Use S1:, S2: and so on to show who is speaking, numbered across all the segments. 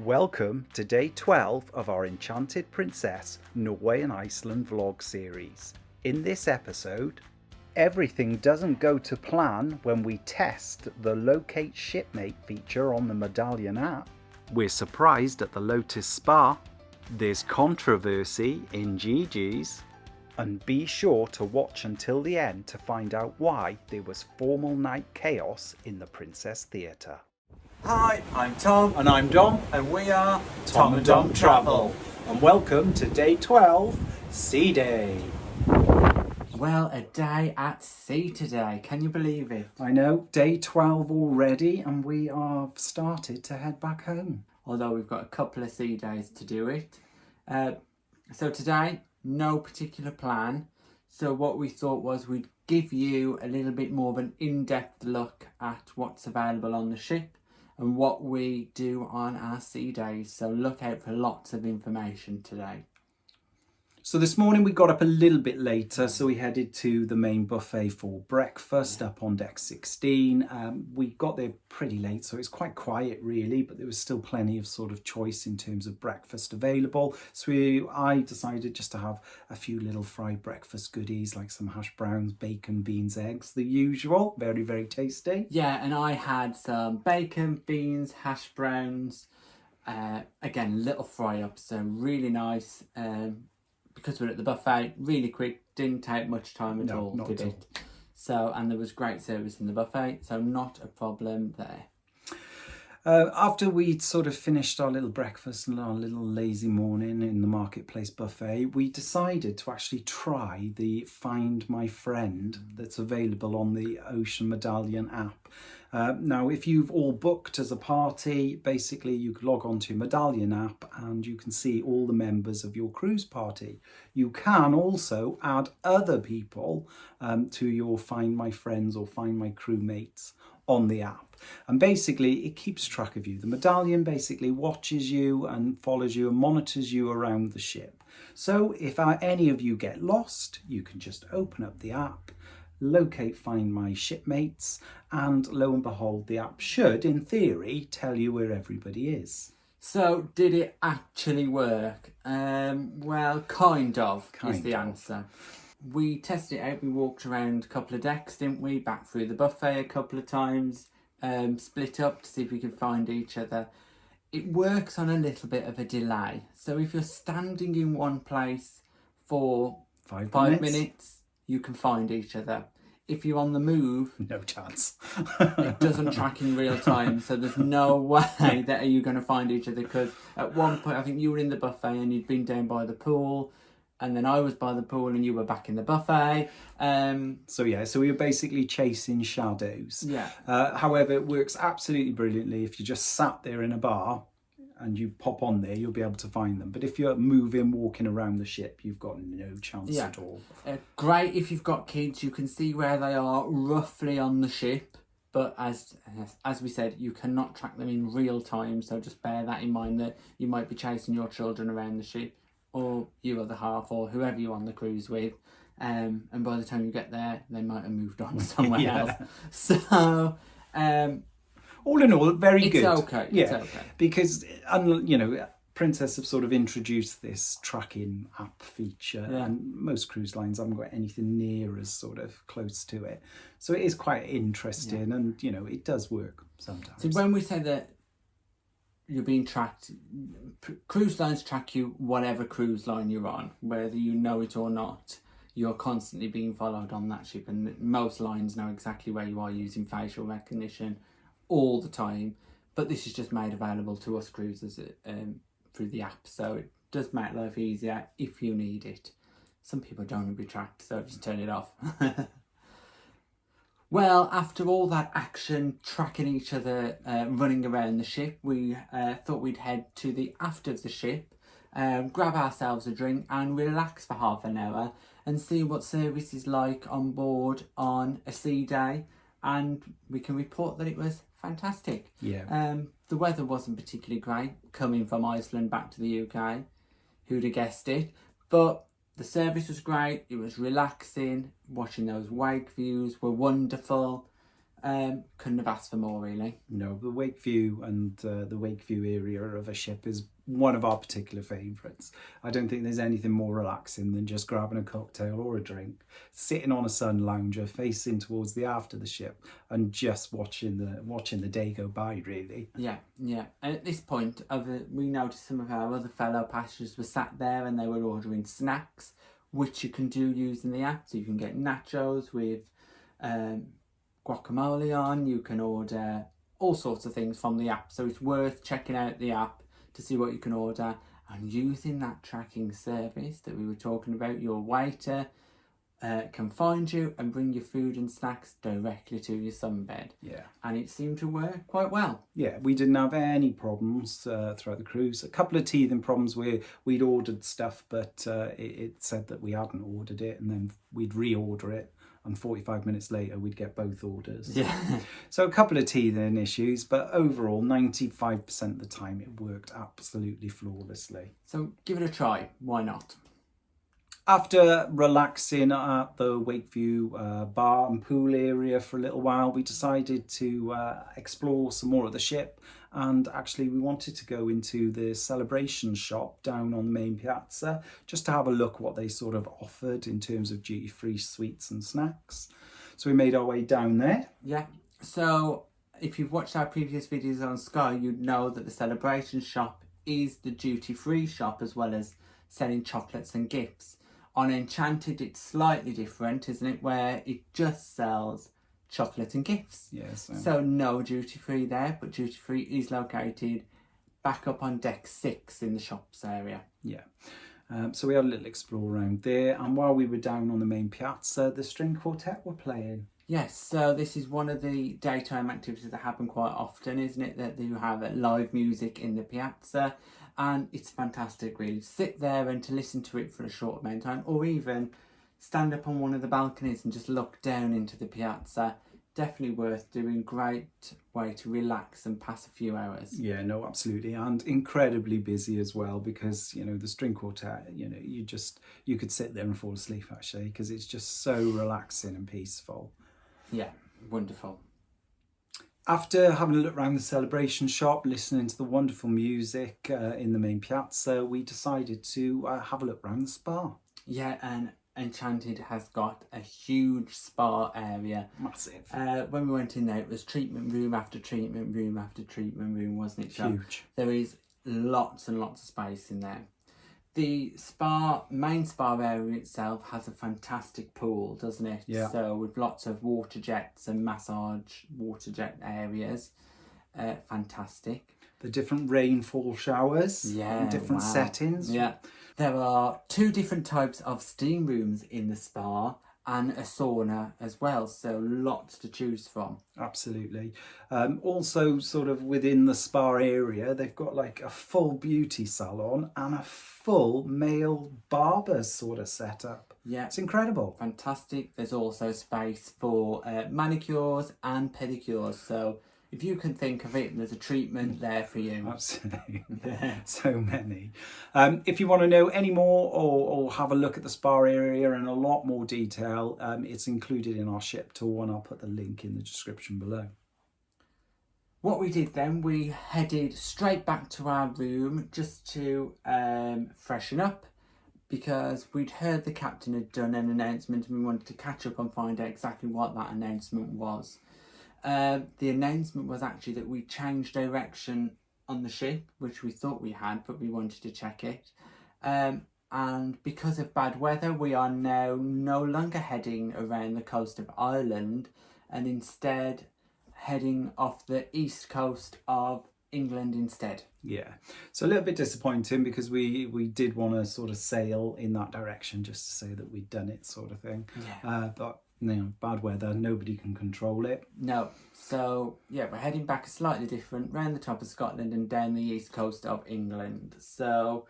S1: Welcome to day 12 of our Enchanted Princess Norway and Iceland vlog series. In this episode, everything doesn't go to plan when we test the Locate Shipmate feature on the Medallion app. We're surprised at the Lotus Spa. There's controversy in Gigi's. And be sure to watch until the end to find out why there was formal night chaos in the Princess Theatre.
S2: Hi, I'm Tom.
S1: And I'm Dom.
S2: And we are
S1: Tom and Dom Travel. And welcome to day 12, Sea Day.
S2: Well, a day at sea today. Can you believe it?
S1: I know, day 12 already, and we are started to head back home.
S2: Although we've got a couple of sea days to do it. So today, no particular plan. So what we thought was we'd give you a little bit more of an in-depth look at what's available on the ship and what we do on our sea days. So look out for lots of information today.
S1: So this morning we got up a little bit later, so we headed to the main buffet for breakfast up on deck 16. We got there pretty late, so it's quite quiet really, but there was still plenty of sort of choice in terms of breakfast available. So I decided just to have a few little fried breakfast goodies like some hash browns, bacon, beans, eggs, the usual. Very, very tasty.
S2: Yeah, and I had some bacon, beans, hash browns, again, little fry-ups, so really nice. Because we're at the buffet, really quick, didn't take much time at all, did it? So, and there was great service in the buffet, so not a problem there.
S1: After we'd sort of finished our little breakfast and our little lazy morning in the marketplace buffet, we decided to actually try the Find My Friend that's available on the Ocean Medallion app. Now, if you've all booked as a party, basically you can log on to Medallion app and you can see all the members of your cruise party. You can also add other people to your Find My Friends or Find My Crewmates on the app. And basically it keeps track of you. The Medallion basically watches you and follows you and monitors you around the ship. So if any of you get lost, you can just open up the app, locate Find My Shipmates, and lo and behold, the app should, in theory, tell you where everybody is.
S2: So, did it actually work? Well, kind of is the answer. We tested it out, we walked around a couple of decks, didn't we? Back through the buffet a couple of times, split up to see if we could find each other. It works on a little bit of a delay. So if you're standing in one place for five minutes, you can find each other. If you're on the move,
S1: no chance.
S2: It doesn't track in real time, so there's no way that you're going to find each other, because at one point I think you were in the buffet and you'd been down by the pool, and then I was by the pool and you were back in the buffet.
S1: So we were basically chasing shadows.
S2: Yeah.
S1: However, it works absolutely brilliantly if you just sat there in a bar and you pop on there, you'll be able to find them. But if you're moving, walking around the ship, you've got no chance at all.
S2: Great if you've got kids, you can see where they are roughly on the ship. But as we said, you cannot track them in real time. So just bear that in mind, that you might be chasing your children around the ship, or your other half, or whoever you're on the cruise with. And by the time you get there, they might have moved on somewhere else. So...
S1: all in all, very good.
S2: It's okay.
S1: Yeah,
S2: it's okay.
S1: Because, Princess have sort of introduced this tracking app feature, and most cruise lines haven't got anything near as sort of close to it. So it is quite interesting, and, it does work sometimes.
S2: So when we say that you're being tracked, cruise lines track you whatever cruise line you're on, whether you know it or not. You're constantly being followed on that ship, and most lines know exactly where you are using facial recognition all the time. But this is just made available to us cruisers through the app, so it does make life easier if you need it. Some people don't want to be tracked, so just turn it off. Well, after all that action, tracking each other, running around the ship, we thought we'd head to the aft of the ship, grab ourselves a drink and relax for half an hour and see what service is like on board on a sea day. And we can report that it was fantastic.
S1: Yeah.
S2: The weather wasn't particularly great coming from Iceland back to the UK. Who'd have guessed it? But the service was great. It was relaxing. Watching those wake views were wonderful. Couldn't have asked for more, really.
S1: No, the wake view and the wake view area of a ship is one of our particular favourites. I don't think there's anything more relaxing than just grabbing a cocktail or a drink, sitting on a sun lounger facing towards the aft of the ship and just watching the day go by, really.
S2: Yeah. And at this point, we noticed some of our other fellow passengers were sat there and they were ordering snacks, which you can do using the app. So you can get nachos with guacamole on. You can order all sorts of things from the app. So it's worth checking out the app to see what you can order, and using that tracking service that we were talking about. Your waiter can find you and bring your food and snacks directly to your sunbed.
S1: Yeah.
S2: And it seemed to work quite well.
S1: Yeah, we didn't have any problems throughout the cruise. A couple of teething problems where we'd ordered stuff, but it said that we hadn't ordered it, and then we'd reorder it, and 45 minutes later we'd get both orders.
S2: Yeah.
S1: So a couple of teething issues, but overall 95% of the time it worked absolutely flawlessly.
S2: So give it a try. Why not?
S1: After relaxing at the Wakeview bar and pool area for a little while, we decided to explore some more of the ship, and actually we wanted to go into the celebration shop down on the main piazza just to have a look what they sort of offered in terms of duty-free sweets and snacks. So we made our way down there.
S2: Yeah. So if you've watched our previous videos on Sky, you'd know that the celebration shop is the duty-free shop as well as selling chocolates and gifts. On Enchanted, it's slightly different, isn't it? Where it just sells chocolate and gifts.
S1: Yes.
S2: So no duty free there, but duty free is located back up on deck 6 in the shops area.
S1: Yeah. So we had a little explore around there, and while we were down on the main piazza, the string quartet were playing.
S2: Yes, so this is one of the daytime activities that happen quite often, isn't it? That you have live music in the piazza, and it's fantastic, really. Sit there and to listen to it for a short amount of time, or even stand up on one of the balconies and just look down into the piazza. Definitely worth doing. Great way to relax and pass a few hours.
S1: Yeah, no, absolutely. And incredibly busy as well, because, you know, the string quartet, you know, you could sit there and fall asleep, actually, because it's just so relaxing and peaceful.
S2: Yeah, wonderful.
S1: After having a look around the celebration shop, listening to the wonderful music in the main piazza, we decided to have a look around the spa.
S2: Yeah, and Enchanted has got a huge spa area.
S1: Massive.
S2: When we went in there, it was treatment room after treatment room after treatment room, wasn't it?
S1: Huge.
S2: So there is lots and lots of space in there. The main spa area itself has a fantastic pool, doesn't it?
S1: Yeah.
S2: So with lots of water jets and massage water jet areas. Fantastic.
S1: The different rainfall showers.
S2: Yeah.
S1: In different settings.
S2: Yeah. There are 2 different types of steam rooms in the spa and a sauna as well. So lots to choose from.
S1: Absolutely. Also, sort of within the spa area, they've got like a full beauty salon and a full male barber sort of setup.
S2: Yeah.
S1: It's incredible.
S2: Fantastic. There's also space for manicures and pedicures. So if you can think of it, there's a treatment there for you.
S1: Absolutely.
S2: Yeah.
S1: So many. If you want to know any more or have a look at the spa area in a lot more detail, it's included in our ship tour, and I'll put the link in the description below.
S2: What we did then, we headed straight back to our room just to freshen up, because we'd heard the captain had done an announcement and we wanted to catch up and find out exactly what that announcement was. The announcement was actually that we changed direction on the ship, which we thought we had, but we wanted to check it. And because of bad weather, we are now no longer heading around the coast of Ireland, and instead heading off the east coast of England instead.
S1: Yeah, so a little bit disappointing, because we did want to sort of sail in that direction just to say that we'd done it, sort of thing.
S2: Yeah.
S1: But you know, bad weather, nobody can control it.
S2: No, so yeah, we're heading back slightly different, round the top of Scotland and down the east coast of England. So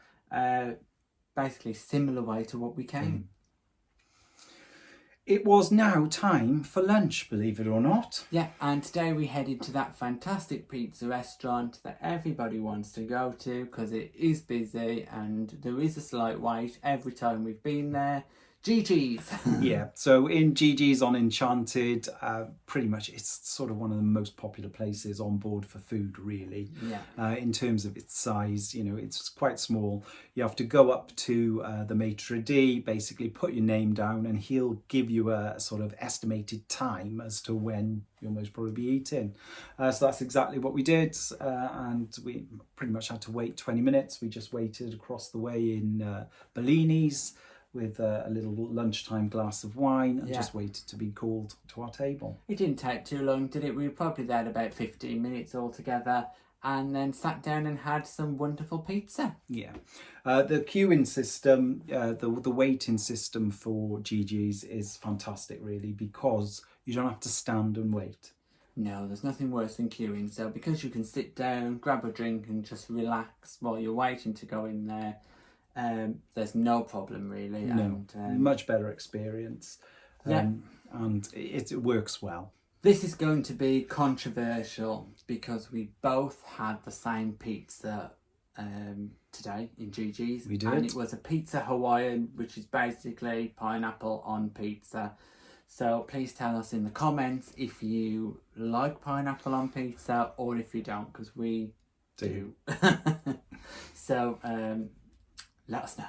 S2: basically similar way to what we came.
S1: It was now time for lunch, believe it or not.
S2: Yeah, and today we headed to that fantastic pizza restaurant that everybody wants to go to, because it is busy and there is a slight wait every time we've been there Gigi's.
S1: Yeah, so in Gigi's on Enchanted, pretty much it's sort of one of the most popular places on board for food, really.
S2: Yeah.
S1: In terms of its size, you know, it's quite small. You have to go up to the maitre d', basically put your name down, and he'll give you a sort of estimated time as to when you'll most probably be eating. So that's exactly what we did, and we pretty much had to wait 20 minutes. We just waited across the way in Bellini's with a little lunchtime glass of wine and just waited to be called to our table.
S2: It didn't take too long, did it? We were probably there about 15 minutes altogether, and then sat down and had some wonderful pizza.
S1: Yeah. The queuing system, the waiting system for Gigi's is fantastic, really, because you don't have to stand and wait.
S2: No, there's nothing worse than queuing. So because you can sit down, grab a drink and just relax while you're waiting to go in there, there's no problem really.
S1: No, and, much better experience. And it works well.
S2: This is going to be controversial because we both had the same pizza today in Gigi's.
S1: We did.
S2: And it was a pizza Hawaiian, which is basically pineapple on pizza. So please tell us in the comments if you like pineapple on pizza or if you don't, because we do. So let us know.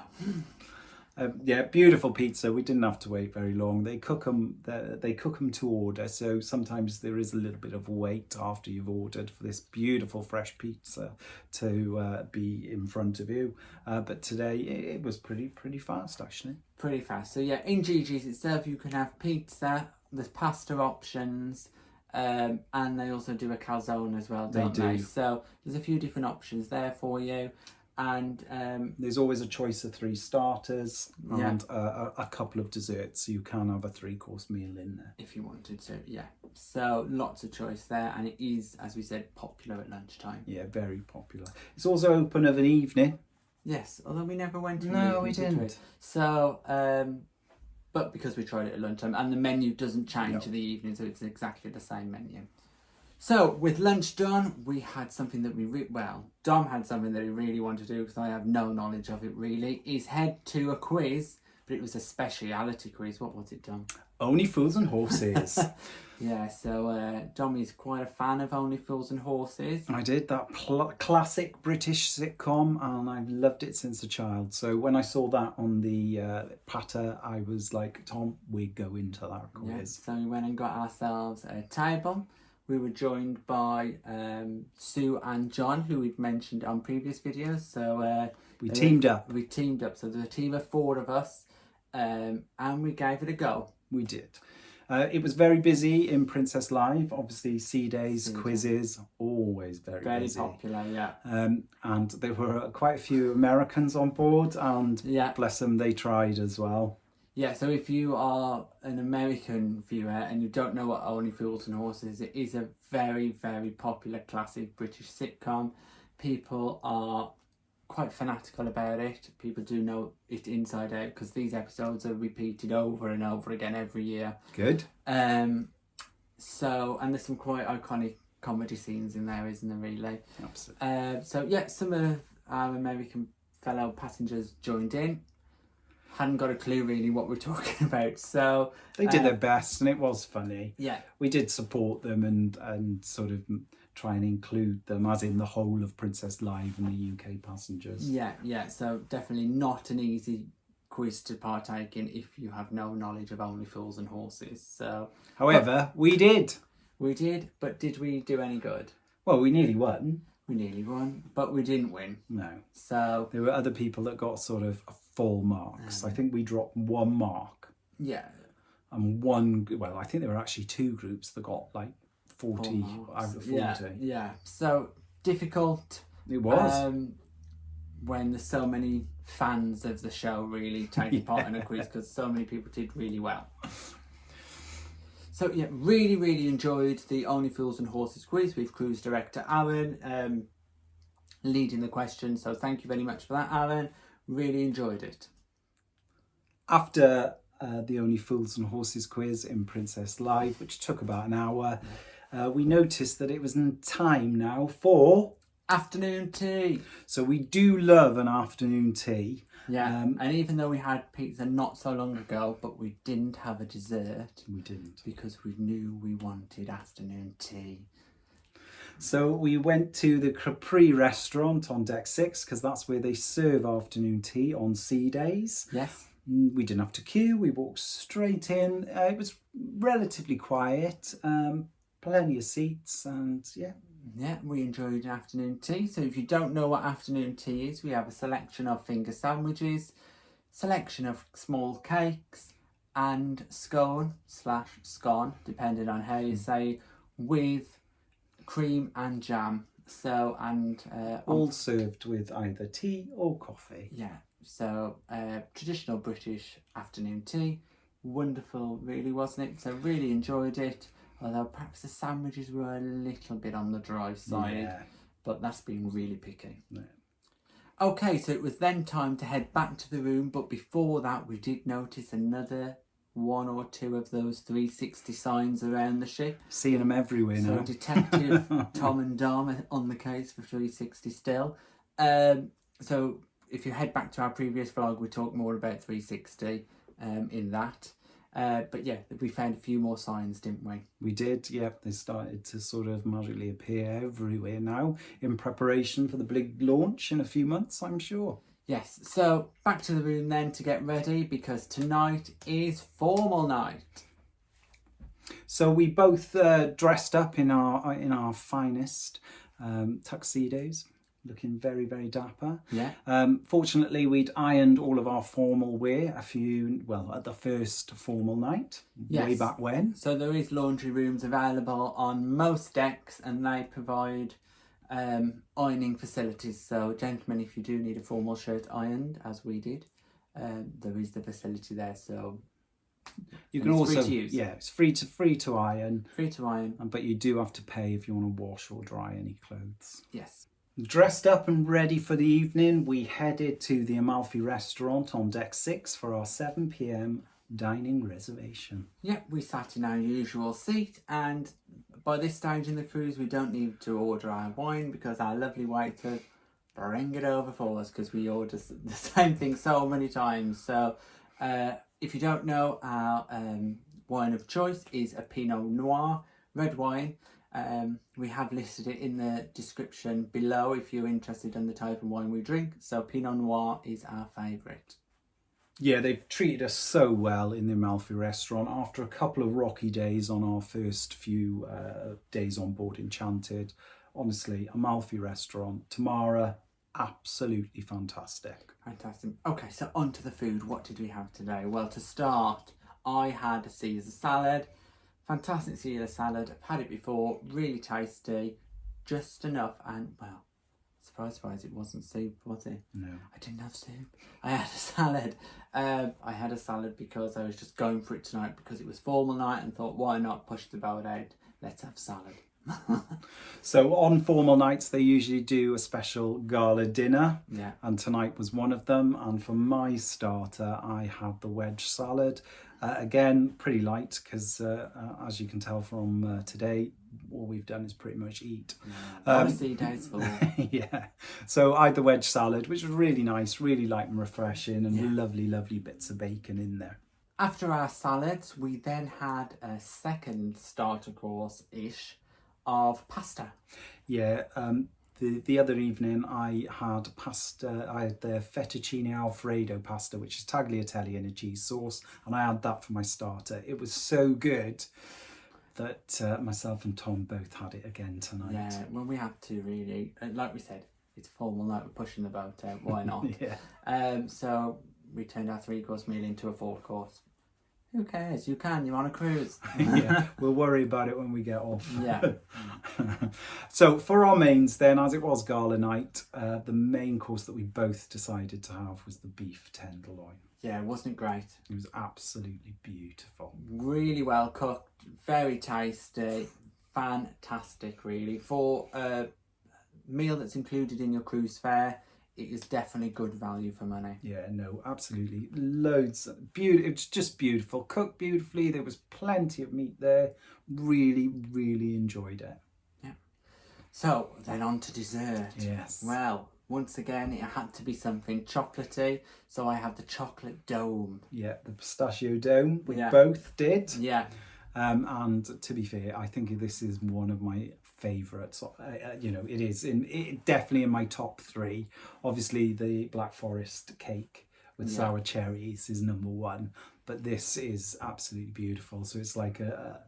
S1: Yeah, beautiful pizza. We didn't have to wait very long. They cook them. They cook them to order, so sometimes there is a little bit of wait after you've ordered for this beautiful fresh pizza to be in front of you. But today it was pretty fast, actually.
S2: Pretty fast. So yeah, in Gigi's itself you can have pizza. There's pasta options, and they also do a calzone as well, don't they? So there's a few different options there for you. And
S1: there's always a choice of 3 starters and a couple of desserts, so you can have a 3-course meal in there
S2: if you wanted to. So lots of choice there, and it is, as we said, popular at lunchtime.
S1: Very popular. It's also open of an evening.
S2: Yes, although we never went to
S1: no we didn't.
S2: So but because we tried it at lunchtime, and the menu doesn't change in the evening, so it's exactly the same menu. So with lunch done, we had something that Dom had something that he really wanted to do, because I have no knowledge of it really, is head to a quiz, but it was a speciality quiz. What was it, Dom?
S1: Only Fools and Horses.
S2: So Dom is quite a fan of Only Fools and Horses.
S1: I did that classic British sitcom, and I've loved it since a child. So when I saw that on the platter, I was like, Tom, we're going to that quiz.
S2: So we went and got ourselves a table. We were joined by Sue and John, who we've mentioned on previous videos. So
S1: we teamed up.
S2: So there's a team of 4 of us, and we gave it a go.
S1: We did. It was very busy in Princess Live. Obviously, sea days, quizzes, always very busy.
S2: Very popular, yeah.
S1: And there were quite a few Americans on board, and bless them, they tried as well.
S2: Yeah, so if you are an American viewer and you don't know what Only Fools and Horses is, it is a very, very popular classic British sitcom. People are quite fanatical about it. People do know it inside out, because these episodes are repeated over and over again every year.
S1: Good.
S2: So, and there's some quite iconic comedy scenes in there, isn't there, really?
S1: Absolutely.
S2: So yeah, some of our American fellow passengers joined in. Hadn't got a clue really what we're talking about, so
S1: they did their best, and it was funny.
S2: Yeah,
S1: we did support them and sort of try and include them, as in the whole of Princess Live and the UK passengers.
S2: Yeah. So definitely not an easy quiz to partake in if you have no knowledge of Only Fools and Horses. So,
S1: however, we did,
S2: but did we do any good?
S1: Well, we nearly won.
S2: But we didn't win.
S1: No.
S2: So
S1: there were other people that got sort of full marks. I think we dropped 1 mark.
S2: Yeah.
S1: And I think there were actually 2 groups that got like 40 out of 40.
S2: Yeah. So difficult.
S1: It was.
S2: When there's so many fans of the show really taking part in a quiz, because so many people did really well. So yeah, really, really enjoyed the Only Fools and Horses quiz with cruise director Aaron leading the questions. So thank you very much for that, Aaron. Really enjoyed it.
S1: After the Only Fools and Horses quiz in Princess Live, which took about an hour, we noticed that it was time now for
S2: Afternoon tea.
S1: So we do love an afternoon tea.
S2: Yeah, and even though we had pizza not so long ago, but we didn't have a dessert.
S1: We didn't.
S2: Because we knew we wanted afternoon tea.
S1: So we went to the Capri restaurant on deck 6 because that's where they serve afternoon tea on sea days.
S2: Yes.
S1: We didn't have to queue. We walked straight in. It was relatively quiet, plenty of seats, and yeah.
S2: Yeah, we enjoyed afternoon tea. So if you don't know what afternoon tea is, we have a selection of finger sandwiches, selection of small cakes, and scone/scone, depending on how you say, with cream and jam. So, and
S1: all served with either tea or coffee.
S2: Yeah, so traditional British afternoon tea. Wonderful, really, wasn't it? So really enjoyed it. Although perhaps the sandwiches were a little bit on the dry side, but that's being really picky.
S1: Yeah.
S2: Okay, so it was then time to head back to the room, but before that we did notice another one or two of those 360 signs around the ship.
S1: Seeing them everywhere now.
S2: So Detective Tom and Dom on the case for 360 still. So if you head back to our previous vlog, we talked more about 360 in that. But yeah, we found a few more signs, didn't we?
S1: We did, yep. They started to sort of magically appear everywhere now in preparation for the big launch in a few months, I'm sure.
S2: Yes, so back to the room then to get ready because tonight is formal night.
S1: So we both dressed up in our finest tuxedos. Looking very, very dapper.
S2: Yeah.
S1: Fortunately, we'd ironed all of our formal wear at the first formal night, way back when.
S2: So there is laundry rooms available on most decks and they provide ironing facilities. So gentlemen, if you do need a formal shirt ironed, as we did, there is the facility there. So
S1: you can also,
S2: free to use.
S1: Yeah, it's free to iron.
S2: Free to iron.
S1: But you do have to pay if you want to wash or dry any clothes.
S2: Yes.
S1: Dressed up and ready for the evening, we headed to the Amalfi restaurant on deck 6 for our 7 p.m. dining reservation.
S2: Yep, we sat in our usual seat, and by this stage in the cruise we don't need to order our wine because our lovely waiter bring it over for us because we order the same thing so many times. So if you don't know, our wine of choice is a Pinot Noir, red wine. We have listed it in the description below if you're interested in the type of wine we drink. So Pinot Noir is our favourite.
S1: Yeah, they've treated us so well in the Amalfi restaurant. After a couple of rocky days on our first few days on board Enchanted, honestly, Amalfi restaurant, Tamara, absolutely fantastic.
S2: Fantastic. Okay, so on to the food. What did we have today? Well, to start, I had a Caesar salad. Fantastic Caesar salad. I've had it before. Really tasty. Just enough. And, well, surprise, it wasn't soup, was it?
S1: No.
S2: I didn't have soup. I had a salad. I had a salad because I was just going for it tonight because it was formal night and thought, why not push the boat out? Let's have salad.
S1: So on formal nights they usually do a special gala dinner, and tonight was one of them. And for my starter I had the wedge salad, again pretty light because as you can tell from today, all we've done is pretty much eat.
S2: Honestly, days full.
S1: Yeah, so I had the wedge salad, which was really nice, really light and refreshing, and lovely bits of bacon in there.
S2: After our salads we then had a second starter course-ish of pasta.
S1: Yeah, the other evening I had pasta. I had the fettuccine alfredo pasta, which is tagliatelle and a cheese sauce, and I had that for my starter. It was so good that myself and Tom both had it again tonight.
S2: Yeah, well, we had to really, like we said, it's formal night, we're pushing the boat out, why not? So we turned our 3-course meal into a 4-course. Who cares? You can. You're on a cruise.
S1: Yeah, we'll worry about it when we get off.
S2: Yeah.
S1: So for our mains then, as it was gala night, the main course that we both decided to have was the beef tenderloin.
S2: Yeah, wasn't it great?
S1: It was absolutely beautiful.
S2: Really well cooked, very tasty, fantastic really. For a meal that's included in your cruise fare, it is definitely good value for money.
S1: Yeah, no, absolutely. Loads. It's just beautiful. Cooked beautifully. There was plenty of meat there. Really enjoyed it.
S2: Yeah. So then on to dessert.
S1: Yes.
S2: Well, once again, it had to be something chocolatey. So I have the chocolate dome.
S1: Yeah, the pistachio dome. We
S2: Yeah.
S1: both did.
S2: Yeah.
S1: And to be fair, I think this is one of my favourites. You know, it is definitely in my top 3. Obviously, the Black Forest cake with sour cherries is number 1, but this is absolutely beautiful. So it's like a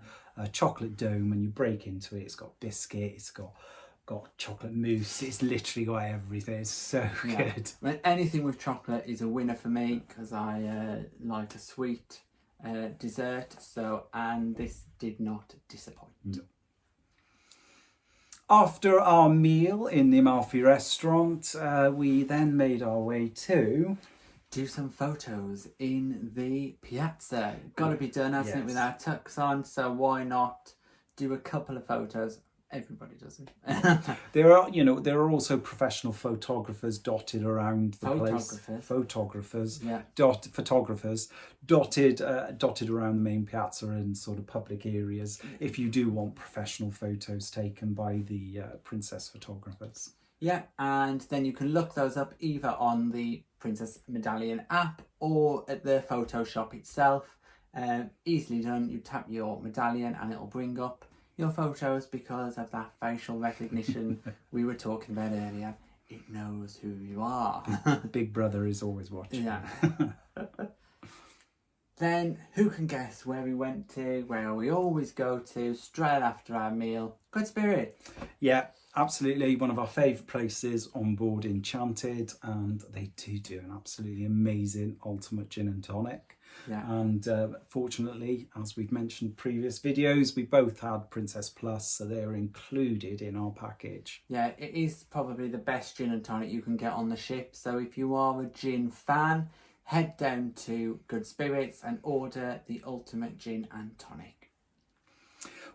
S1: chocolate dome, and you break into it. It's got biscuit. It's got chocolate mousse. It's literally got everything. It's so good.
S2: Well, anything with chocolate is a winner for me because I like a sweet dessert. And this did not disappoint.
S1: No. After our meal in the Amalfi restaurant, we then made our way to
S2: do some photos in the Piazza. Got to be done, hasn't it, with our tux on? So why not do a couple of photos? Everybody does it.
S1: There are also professional photographers dotted around the place. Photographers dotted around the main piazza and sort of public areas. If you do want professional photos taken by the princess photographers.
S2: Yeah, and then you can look those up either on the Princess Medallion app or at the Photoshop itself. Easily done. You tap your medallion and it'll bring up your photos because of that facial recognition we were talking about earlier. It knows who you are.
S1: Big Brother is always watching.
S2: Yeah. Then who can guess where we went to, where we always go to straight after our meal? Good Spirit.
S1: Yeah, absolutely. One of our favourite places on board Enchanted, and they do an absolutely amazing ultimate gin and tonic.
S2: Yeah.
S1: And fortunately, as we've mentioned in previous videos, we both had Princess Plus, so they're included in our package.
S2: Yeah, it is probably the best gin and tonic you can get on the ship. So if you are a gin fan, head down to Good Spirits and order the ultimate gin and tonic.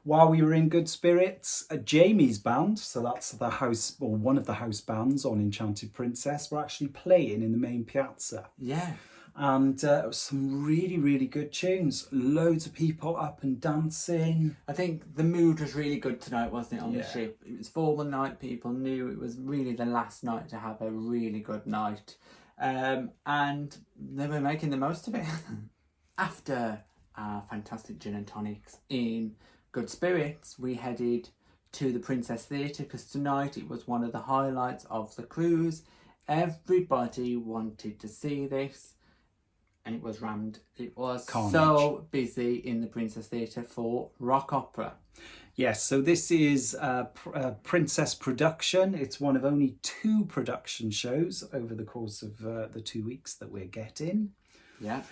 S1: While we were in Good Spirits, Jamie's band, so that's the house, or one of the house bands on Enchanted Princess, were actually playing in the main piazza.
S2: Yeah.
S1: And some really, really good tunes. Loads of people up and dancing.
S2: I think the mood was really good tonight, wasn't it, on the ship? It was formal night. People knew it was really the last night to have a really good night. And they were making the most of it. After our fantastic gin and tonics in Good Spirits, we headed to the Princess Theatre because tonight it was one of the highlights of the cruise. Everybody wanted to see this. And it was rammed. It was
S1: Carnage.
S2: So busy in the Princess Theatre for rock opera.
S1: Yes, so this is a Princess production. It's one of only 2 production shows over the course of the 2 weeks that we're getting.
S2: Yeah.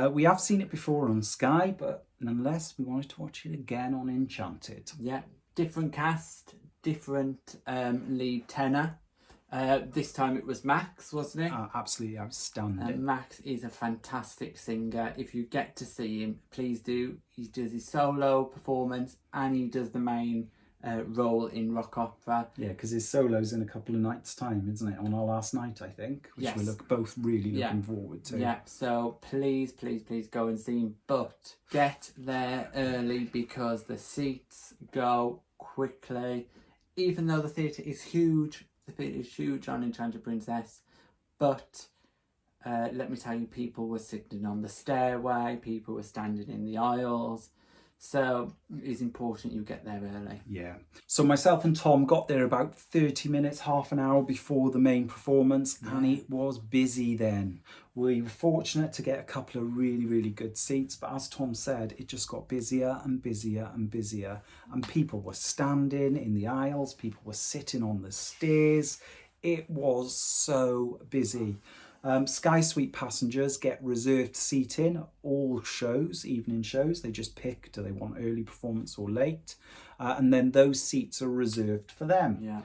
S1: We have seen it before on Sky, but nonetheless, we wanted to watch it again on Enchanted.
S2: Yeah, different cast, different lead tenor. This time it was Max, wasn't it?
S1: Absolutely outstanding.
S2: Max is a fantastic singer. If you get to see him, please do. He does his solo performance and he does the main role in rock opera.
S1: Yeah, because his solo's in a couple of nights' time, isn't it? On our last night, I think, which we both really looking forward to.
S2: Yeah, so please go and see him. But get there early because the seats go quickly. Even though the theatre is huge, on Enchanted Princess, but let me tell you, people were sitting on the stairway, people were standing in the aisles, so it's important you get there early. Yeah. So myself and Tom got there about 30 minutes, half an hour before the main performance, and it was busy then. We were fortunate to get a couple of really, really good seats, but as Tom said, it just got busier and busier and busier, and people were standing in the aisles, people were sitting on the stairs. It was so busy. Sky Suite passengers get reserved seating, all shows, evening shows. They just pick, do they want early performance or late? And then those seats are reserved for them. Yeah.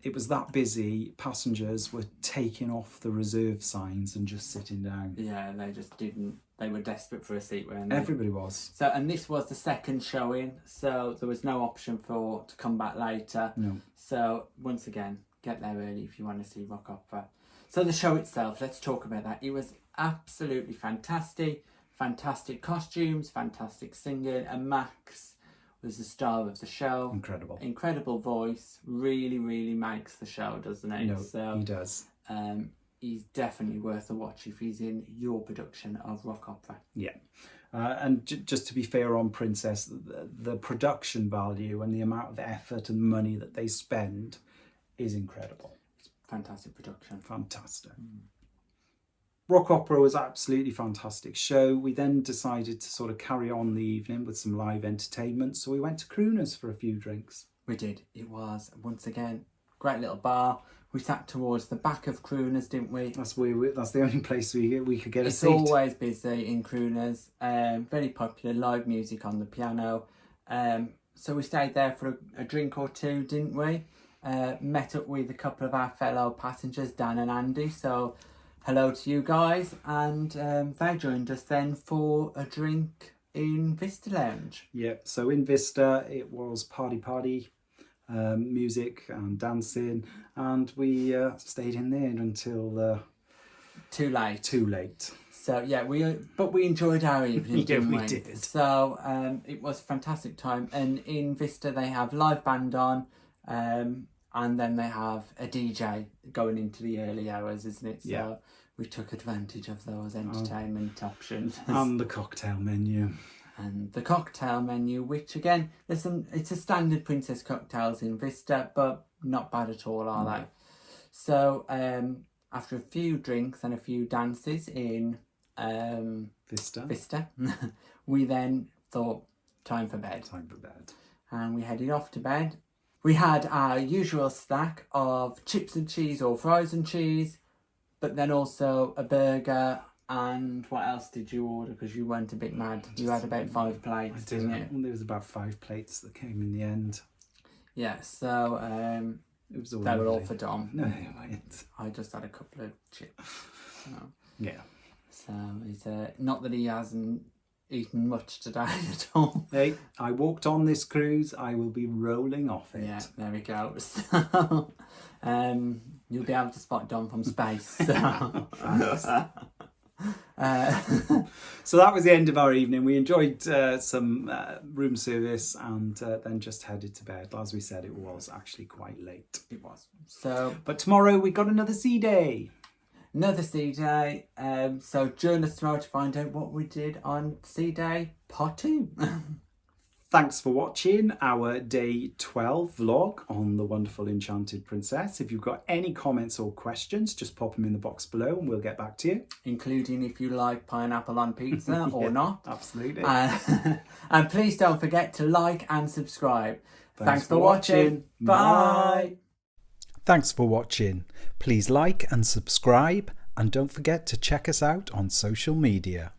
S2: It was that busy, passengers were taking off the reserve signs and just sitting down. Yeah, they just didn't, they were desperate for a seat, weren't they? Everybody was. So, and this was the second showing, so there was no option to come back later. No. So, once again, get there early if you want to see rock opera. So the show itself, let's talk about that. It was absolutely fantastic. Fantastic costumes, fantastic singing, and Max was the star of the show. Incredible voice. Really, really makes the show, doesn't he?
S1: No,
S2: so,
S1: he does.
S2: He's definitely worth a watch if he's in your production of rock opera.
S1: Yeah. And just to be fair on Princess, the production value and the amount of effort and money that they spend is incredible.
S2: It's fantastic production.
S1: Fantastic. Rock opera was absolutely fantastic show. We then decided to sort of carry on the evening with some live entertainment. So we went to Crooners for a few drinks.
S2: We did. It was, once again, great little bar. We sat towards the back of Crooners, didn't we?
S1: That's the only place we could get a seat.
S2: It's always busy in Crooners. Very popular, live music on the piano. So we stayed there for a drink or two, didn't we? Met up with a couple of our fellow passengers, Dan and Andy. So hello to you guys. And they joined us then for a drink in Vista Lounge.
S1: Yeah, so in Vista it was party. Music and dancing, and we stayed in there until
S2: too late. So yeah, we enjoyed our evening.
S1: Yeah, we did.
S2: So it was a fantastic time, and in Vista they have live band on, and then they have a DJ going into the early hours, isn't it? So
S1: yeah,
S2: we took advantage of those entertainment options
S1: and the cocktail menu.
S2: And the cocktail menu, which again, it's a standard Princess cocktails in Vista, but not bad at all, are they? So after a few drinks and a few dances in Vista, we then thought, time for bed. And we headed off to bed. We had our usual snack of chips and cheese or fries and cheese, but then also a burger. And what else did you order? Because you went a bit mad. You had about 5 plates, didn't you?
S1: There was about 5 plates that came in the end.
S2: Yeah, so
S1: it was all
S2: they were all for Dom.
S1: No, they weren't.
S2: I just had a couple of chips. So.
S1: Yeah.
S2: So it's not that he hasn't eaten much today at all.
S1: Hey, I walked on this cruise. I will be rolling off it.
S2: Yeah, there we go. So, you'll be able to spot Dom from space. So.
S1: So that was the end of our evening. We enjoyed some room service and then just headed to bed. As we said, it was actually quite late.
S2: It was. So,
S1: but tomorrow we got another sea day.
S2: So join us tomorrow to find out what we did on sea day part 2.
S1: Thanks for watching our day 12 vlog on the wonderful Enchanted Princess. If you've got any comments or questions, just pop them in the box below and we'll get back to you.
S2: Including if you like pineapple on pizza or not.
S1: Absolutely.
S2: And please don't forget to like and subscribe. Thanks for watching. Bye.
S1: Thanks for watching. Please like and subscribe, and don't forget to check us out on social media.